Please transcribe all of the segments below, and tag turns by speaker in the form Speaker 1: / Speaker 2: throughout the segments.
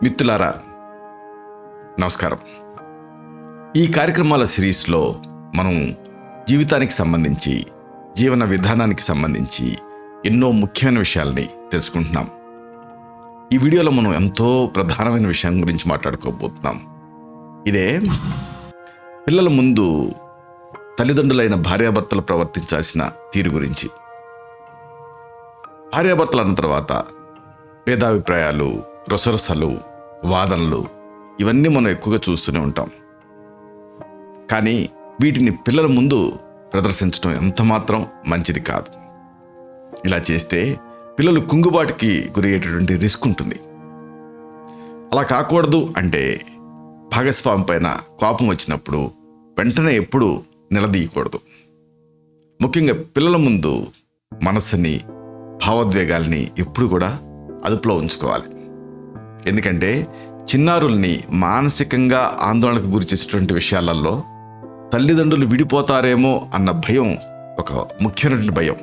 Speaker 1: మిత్రులారా నమస్కారం. ఈ కార్యక్రమాల సిరీస్లో మనం జీవితానికి సంబంధించి, జీవన విధానానికి సంబంధించి ఎన్నో ముఖ్యమైన విషయాల్ని తెలుసుకుంటున్నాం. ఈ వీడియోలో మనం ఎంతో ప్రధానమైన విషయం గురించి మాట్లాడుకోబోతున్నాం. ఇదే పిల్లల ముందు తల్లిదండ్రులైన భార్యాభర్తలు ప్రవర్తించాల్సిన తీరు గురించి. భార్యాభర్తలు అన్న తర్వాత భేదాభిప్రాయాలు, రొసరొసలు, వాదనలు ఇవన్నీ మనం ఎక్కువగా చూస్తూనే ఉంటాం. కానీ వీటిని పిల్లల ముందు ప్రదర్శించడం ఎంతమాత్రం మంచిది కాదు. ఇలా చేస్తే పిల్లలు కుంగుబాటుకి గురయ్యేటటువంటి రిస్క్ ఉంటుంది. అలా కాకూడదు అంటే భాగస్వామి పైన కోపం వచ్చినప్పుడు వెంటనే ఎప్పుడూ నిలదీయకూడదు. ముఖ్యంగా పిల్లల ముందు మనస్సుని, భావోద్వేగాల్ని ఎప్పుడు కూడా అదుపులో ఉంచుకోవాలి. ఎందుకంటే చిన్నారుల్ని మానసికంగా ఆందోళనకు గురి చేసేటువంటి విషయాలలో తల్లిదండ్రులు విడిపోతారేమో అన్న భయం ఒక ముఖ్యమైనటువంటి భయం.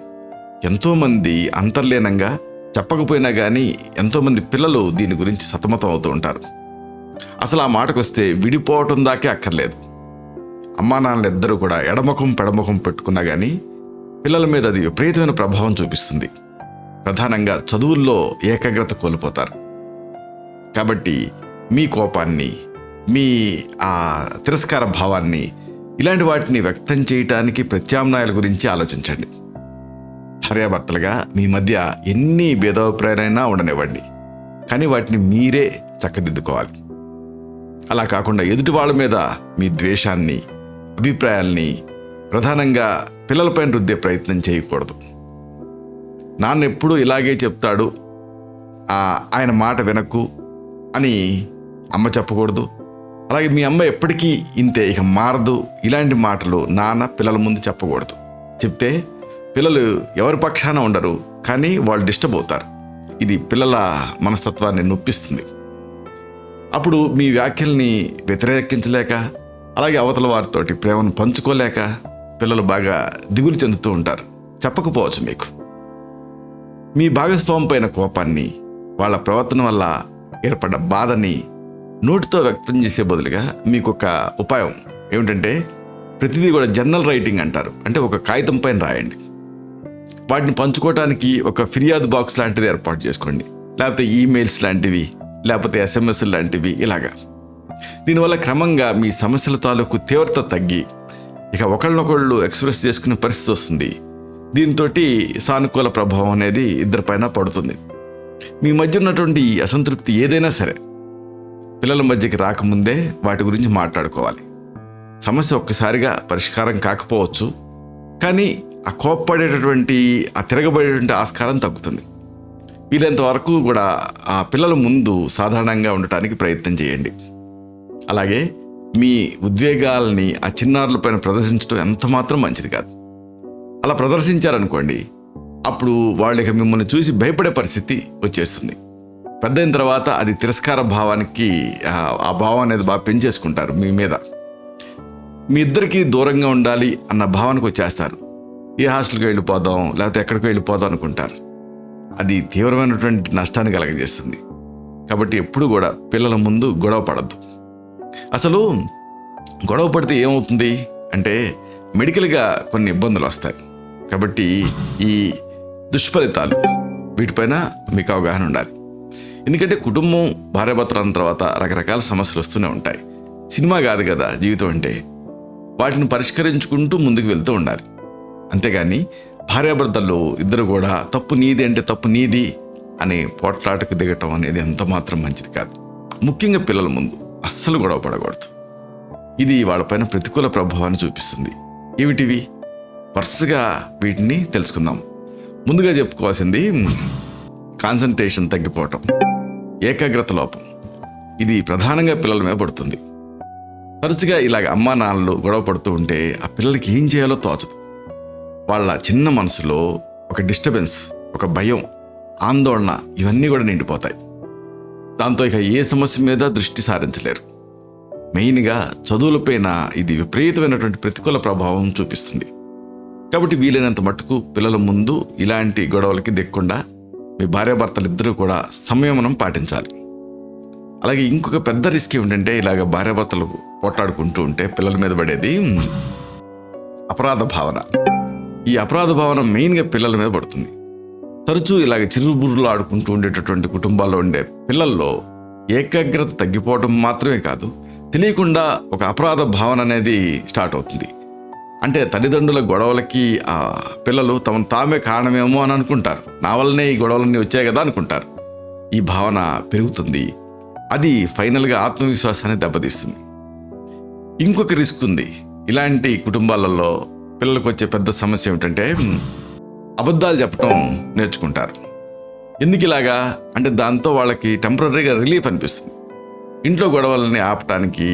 Speaker 1: ఎంతోమంది అంతర్లీనంగా చెప్పకపోయినా కానీ ఎంతోమంది పిల్లలు దీని గురించి సతమతం అవుతూ ఉంటారు. అసలు ఆ మాటకు వస్తే విడిపోవటం దాకే అక్కర్లేదు. అమ్మా నాన్నలు ఇద్దరూ కూడా ఎడముఖం పెడముఖం పెట్టుకున్నా కానీ పిల్లల మీద అది విపరీతమైన ప్రభావం చూపిస్తుంది. ప్రధానంగా చదువుల్లో ఏకాగ్రత కోల్పోతారు. కాబట్టి మీ కోపాన్ని, మీ తిరస్కార భావాన్ని, ఇలాంటి వాటిని వ్యక్తం చేయటానికి ప్రత్యామ్నాయాల గురించి ఆలోచించండి. భార్యాభర్తలుగా మీ మధ్య ఎన్ని భేదాభిప్రాయాలైనా ఉండనివ్వండి, కానీ వాటిని మీరే చక్కదిద్దుకోవాలి. అలా కాకుండా ఎదుటి వాళ్ళ మీద మీ ద్వేషాన్ని, అభిప్రాయాల్ని ప్రధానంగా పిల్లలపైన రుద్దే ప్రయత్నం చేయకూడదు. నాన్న ఎప్పుడూ ఇలాగే చెప్తాడు, ఆయన మాట వినకు అని అమ్మ చెప్పకూడదు. అలాగే మీ అమ్మ ఎప్పటికీ ఇంతే, ఇక మారదు, ఇలాంటి మాటలు నాన్న పిల్లల ముందు చెప్పకూడదు. చెప్తే పిల్లలు ఎవరి పక్షాన ఉండరు, కానీ వాళ్ళు డిస్టర్బ్ అవుతారు. ఇది పిల్లల మనస్తత్వాన్ని నొప్పిస్తుంది. అప్పుడు మీ వ్యాఖ్యల్ని వ్యతిరేకించలేక, అలాగే అవతల వారితోటి ప్రేమను పంచుకోలేక పిల్లలు బాగా దిగులు చెందుతూ ఉంటారు. చెప్పకపోవచ్చు మీకు. మీ భాగస్వామి పైన కోపాన్ని, వాళ్ళ ప్రవర్తన వల్ల ఏర్పడ్డ బాధని నోటితో వ్యక్తం చేసే బదులుగా మీకు ఒక ఉపాయం ఏమిటంటే, ప్రతిదీ కూడా జర్నల్ రైటింగ్ అంటారు. అంటే ఒక కాగితం పైన రాయండి. వాటిని పంచుకోవడానికి ఒక ఫిర్యాదు బాక్స్ లాంటిది ఏర్పాటు చేసుకోండి, లేకపోతే ఈమెయిల్స్ లాంటివి, లేకపోతే SMS లాంటివి. ఇలాగా దీనివల్ల క్రమంగా మీ సమస్యల తాలూకు తీవ్రత తగ్గి ఇక ఒకళ్ళనొకళ్ళు ఎక్స్ప్రెస్ చేసుకునే పరిస్థితి వస్తుంది. దీంతో సానుకూల ప్రభావం అనేది ఇద్దరిపైన పడుతుంది. మీ మధ్య ఉన్నటువంటి అసంతృప్తి ఏదైనా సరే పిల్లల మధ్యకి రాకముందే వాటి గురించి మాట్లాడుకోవాలి. సమస్య ఒక్కసారిగా పరిష్కారం కాకపోవచ్చు, కానీ ఆ కోప్పడేటటువంటి, ఆ తిరగబడేటువంటి ఆస్కారం తగ్గుతుంది. వీలైనంత వరకు కూడా ఆ పిల్లల ముందు సాధారణంగా ఉండటానికి ప్రయత్నం చేయండి. అలాగే మీ ఉద్వేగాల్ని ఆ చిన్నారులపైన ప్రదర్శించడం ఎంత మాత్రం మంచిది కాదు. అలా ప్రదర్శించారనుకోండి, అప్పుడు వాళ్ళకి మిమ్మల్ని చూసి భయపడే పరిస్థితి వచ్చేస్తుంది. పెద్ద అయిన తర్వాత అది తిరస్కార భావానికి, ఆ భావం అనేది బాగా పెంచేసుకుంటారు మీ మీద. మీ ఇద్దరికీ దూరంగా ఉండాలి అన్న భావనకు వచ్చేస్తారు. ఏ హాస్టల్కి వెళ్ళిపోదాం, లేకపోతే ఎక్కడికి వెళ్ళిపోదాం అనుకుంటారు. అది తీవ్రమైనటువంటి నష్టాన్ని కలగజేస్తుంది. కాబట్టి ఎప్పుడు కూడా పిల్లల ముందు గొడవ పడద్దు. అసలు గొడవ పడితే ఏమవుతుంది అంటే మెడికల్గా కొన్ని ఇబ్బందులు వస్తాయి. కాబట్టి ఈ దుష్ఫలితాలు వీటిపైన మీకు అవగాహన ఉండాలి. ఎందుకంటే కుటుంబం, భార్యాభర్తలు అన్న తర్వాత రకరకాల సమస్యలు వస్తూనే ఉంటాయి. సినిమా కాదు కదా జీవితం అంటే. వాటిని పరిష్కరించుకుంటూ ముందుకు వెళ్తూ ఉండాలి. అంతేగాని భార్యాభర్తలు ఇద్దరు కూడా తప్పు నీది అంటే తప్పు నీది అని పోట్లాటకు దిగటం అనేది ఎంత మాత్రం మంచిది కాదు. ముఖ్యంగా పిల్లల ముందు అస్సలు గొడవ పడకూడదు. ఇది వాళ్ళపైన ప్రతికూల ప్రభావాన్ని చూపిస్తుంది. ఏమిటివి? వరుసగా వీటిని తెలుసుకుందాం. ముందుగా చెప్పుకోవాల్సింది కాన్సంట్రేషన్ తగ్గిపోవటం, ఏకాగ్రత లోపం. ఇది ప్రధానంగా పిల్లల మీద పడుతుంది. తరచుగా ఇలాగ అమ్మా నాన్నలు గొడవ పడుతూ ఉంటే ఆ పిల్లలకి ఏం చేయాలో తోచదు. వాళ్ళ చిన్న మనసులో ఒక డిస్టర్బెన్స్, ఒక భయం, ఆందోళన ఇవన్నీ కూడా నిండిపోతాయి. దాంతో ఇక ఏ సమస్య మీద దృష్టి సారించలేరు. మెయిన్గా చదువులపైన ఇది విపరీతమైనటువంటి ప్రతికూల ప్రభావం చూపిస్తుంది. కాబట్టి వీలైనంత మట్టుకు పిల్లల ముందు ఇలాంటి గొడవలకి దిక్కుండా మీ భార్యాభర్తలు ఇద్దరూ కూడా సంయమనం పాటించాలి. అలాగే ఇంకొక పెద్ద రిస్క్ ఏమిటంటే ఇలాగ భార్యాభర్తలు పోట్లాడుకుంటూ ఉంటే పిల్లల మీద పడేది అపరాధ భావన. ఈ అపరాధ భావన మెయిన్గా పిల్లల మీద పడుతుంది. తరచూ ఇలాగ చిరుబుర్రులు ఆడుకుంటూ ఉండేటటువంటి కుటుంబాల్లో ఉండే పిల్లల్లో ఏకాగ్రత తగ్గిపోవడం మాత్రమే కాదు, తెలియకుండా ఒక అపరాధ భావన అనేది స్టార్ట్ అవుతుంది. అంటే తల్లిదండ్రుల గొడవలకి ఆ పిల్లలు తమను తామే కారణమేమో అని అనుకుంటారు. నా వల్లనే ఈ గొడవలన్నీ వచ్చాయి కదా అనుకుంటారు. ఈ భావన పెరుగుతుంది. అది ఫైనల్గా ఆత్మవిశ్వాసాన్ని దెబ్బతీస్తుంది. ఇంకొక రిస్క్ ఉంది. ఇలాంటి కుటుంబాలలో పిల్లలకు వచ్చే పెద్ద సమస్య ఏమిటంటే అబద్ధాలు చెప్పడం నేర్చుకుంటారు. ఎందుకు ఇలాగా అంటే దాంతో వాళ్ళకి టెంపరీగా రిలీఫ్ అనిపిస్తుంది. ఇంట్లో గొడవలని ఆపటానికి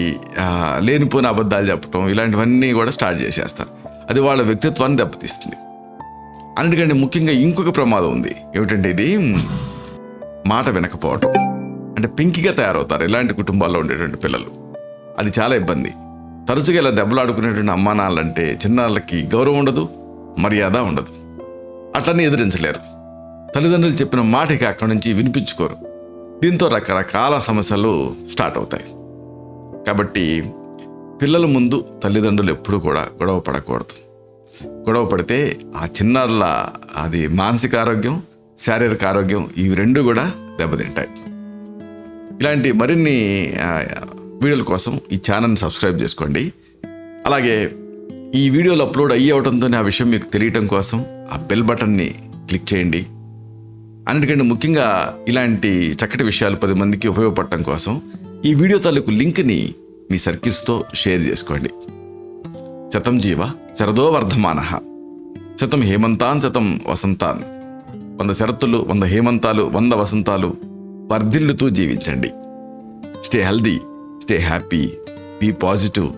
Speaker 1: లేనిపోయిన అబద్ధాలు చెప్పడం ఇలాంటివన్నీ కూడా స్టార్ట్ చేసేస్తారు. అది వాళ్ళ వ్యక్తిత్వాన్ని దెబ్బతీస్తుంది. అన్నిటికంటే ముఖ్యంగా ఇంకొక ప్రమాదం ఉంది. ఏమిటంటే ఇది మాట వినకపోవటం. అంటే పింకిగా తయారవుతారు ఇలాంటి కుటుంబాల్లో ఉండేటువంటి పిల్లలు. అది చాలా ఇబ్బంది. తరచుగా ఇలా దెబ్బలాడుకునేటువంటి అమ్మా నాన్నలంటే చిన్నాళ్ళకి గౌరవం ఉండదు, మర్యాద ఉండదు. అట్లనే ఎదిరించలేరు. తల్లిదండ్రులు చెప్పిన మాటకి అక్కడి నుంచి వినిపించుకోరు. దీంతో రకరకాల సమస్యలు స్టార్ట్ అవుతాయి. కాబట్టి పిల్లల ముందు తల్లిదండ్రులు ఎప్పుడూ కూడా గొడవ పడకూడదు. గొడవ పడితే ఆ చిన్నారుల అది మానసిక ఆరోగ్యం, శారీరక ఆరోగ్యం ఇవి రెండు కూడా దెబ్బతింటాయి. ఇలాంటి మరిన్ని వీడియోల కోసం ఈ ఛానల్ని సబ్స్క్రైబ్ చేసుకోండి. అలాగే ఈ వీడియోలు అప్లోడ్ అవ్వడంతోనే ఆ విషయం మీకు తెలియటం కోసం ఆ బెల్ బటన్ని క్లిక్ చేయండి. అన్నిటికంటే ముఖ్యంగా ఇలాంటి చక్కటి విషయాలు 10 మందికి ఉపయోగపడటం కోసం ఈ వీడియో తాలూకు లింక్ని మీ సర్కిల్స్తో షేర్ చేసుకోండి. శతం జీవ శరదో వర్ధమానః, శతం హేమంతాన్ శతం వసంతాన్. 100 శరత్తులు, 100 హేమంతాలు, 100 వసంతాలు వర్ధిల్లుతూ జీవించండి. Stay healthy, stay happy, be positive,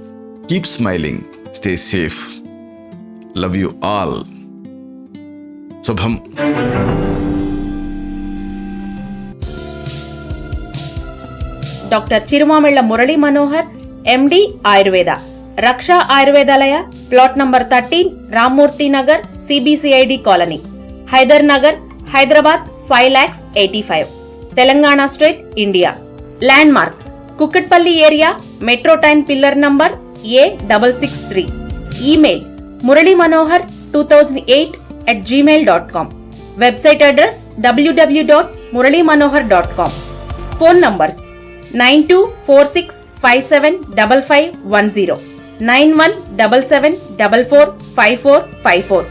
Speaker 1: keep smiling, stay safe. Love you all. శుభం.
Speaker 2: Doctor Chirumamilla Murali Manohar, MD Ayurveda, Raksha Ayurvedalaya, plot number 13, Rammurthy Nagar, CBCID colony, Hydernagar, Hyderabad 5,85,000, Telangana state, India. Landmark Kukatpally area, metro train pillar number A663. Email muralymanohar2008@gmail.com. Website address www.muralimanohar.com. Phone numbers 9246575510, 9177445454.